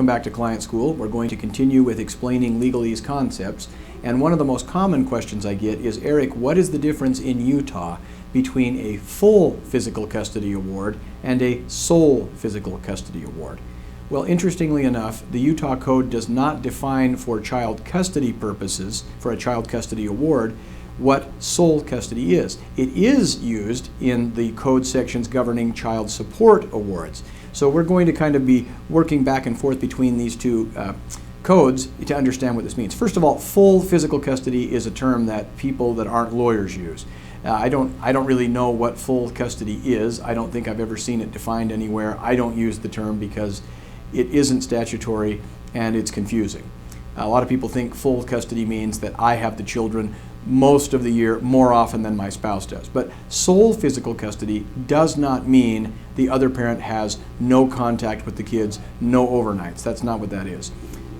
Welcome back to Client School. We're going to continue with explaining legalese concepts. And one of the most common questions I get is, Eric, what is the difference in Utah between a full physical custody award and a sole physical custody award? Well, interestingly enough, the Utah Code does not define for child custody purposes, for a child custody award, what sole custody is. It is used in the code sections governing child support awards. So we're going to kind of be working back and forth between these two codes to understand what this means. First of all, full physical custody is a term that people that aren't lawyers use. I don't really know what full custody is. I don't think I've ever seen it defined anywhere. I don't use the term because it isn't statutory and it's confusing. A lot of people think full custody means that I have the children most of the year, more often than my spouse does. But sole physical custody does not mean the other parent has no contact with the kids, no overnights. That's not what that is.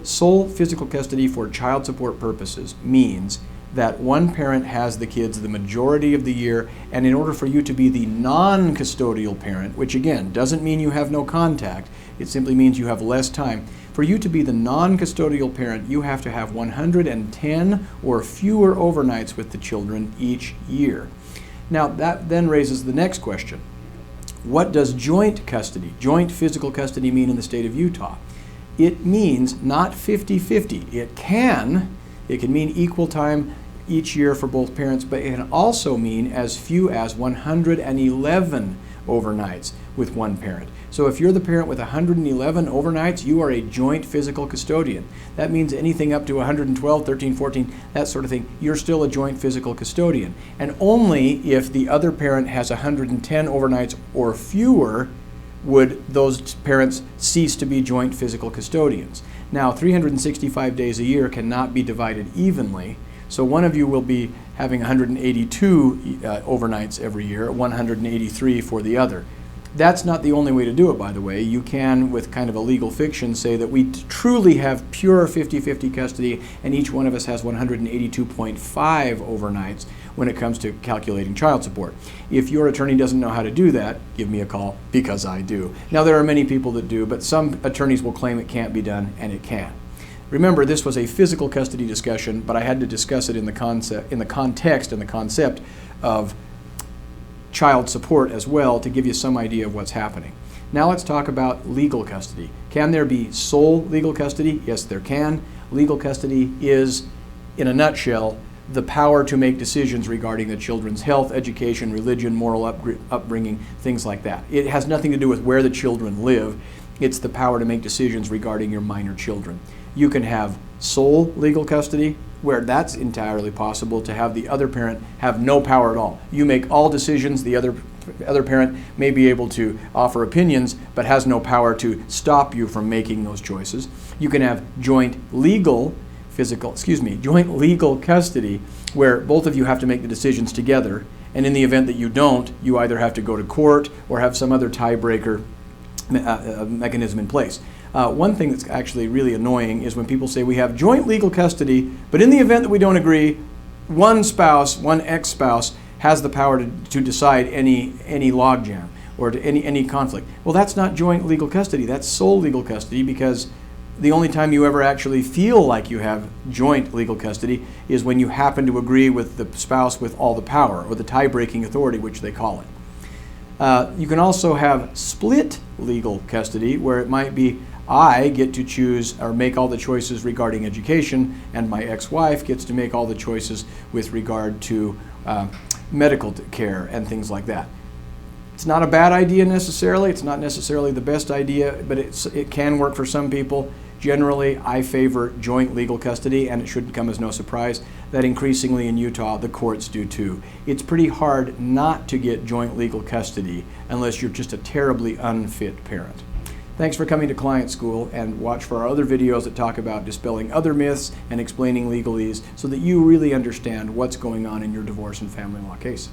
Sole physical custody for child support purposes means that one parent has the kids the majority of the year, and in order for you to be the non-custodial parent, which again doesn't mean you have no contact, it simply means you have less time. For you to be the non-custodial parent, you have to have 110 or fewer overnights with the children each year. Now that then raises the next question. What does joint custody, joint physical custody mean in the state of Utah? It means not 50-50. It can mean equal time each year for both parents, but it can also mean as few as 111 overnights with one parent. So if you're the parent with 111 overnights, you are a joint physical custodian. That means anything up to 112, 13, 14, that sort of thing, you're still a joint physical custodian. And only if the other parent has 110 overnights or fewer would those parents cease to be joint physical custodians. Now, 365 days a year cannot be divided evenly, so one of you will be having 182 overnights every year, 183 for the other. That's not the only way to do it, by the way. You can, with kind of a legal fiction, say that we truly have pure 50-50 custody and each one of us has 182.5 overnights when it comes to calculating child support. If your attorney doesn't know how to do that, give me a call, because I do. Now, there are many people that do, but some attorneys will claim it can't be done, and it can. Remember, this was a physical custody discussion, but I had to discuss it in the context and the concept of child support as well to give you some idea of what's happening. Now let's talk about legal custody. Can there be sole legal custody? Yes, there can. Legal custody is, in a nutshell, the power to make decisions regarding the children's health, education, religion, moral upbringing, things like that. It has nothing to do with where the children live. It's the power to make decisions regarding your minor children. You can have sole legal custody, where that's entirely possible, to have the other parent have no power at all. You make all decisions. The other parent may be able to offer opinions, but has no power to stop you from making those choices. You can have joint legal custody, where both of you have to make the decisions together, and in the event that you don't, you either have to go to court or have some other tiebreaker mechanism in place. One thing that's actually really annoying is when people say we have joint legal custody, but in the event that we don't agree, one spouse, one ex-spouse, has the power to decide any logjam or to any conflict. Well, that's not joint legal custody. That's sole legal custody, because the only time you ever actually feel like you have joint legal custody is when you happen to agree with the spouse with all the power, or the tie-breaking authority, which they call it. You can also have split legal custody, where it might be I get to choose or make all the choices regarding education, and my ex-wife gets to make all the choices with regard to medical care and things like that. It's not a bad idea necessarily. It's not necessarily the best idea, but it can work for some people. Generally, I favor joint legal custody, and it shouldn't come as no surprise that increasingly in Utah, the courts do too. It's pretty hard not to get joint legal custody unless you're just a terribly unfit parent. Thanks for coming to Client School, and watch for our other videos that talk about dispelling other myths and explaining legalese so that you really understand what's going on in your divorce and family law case.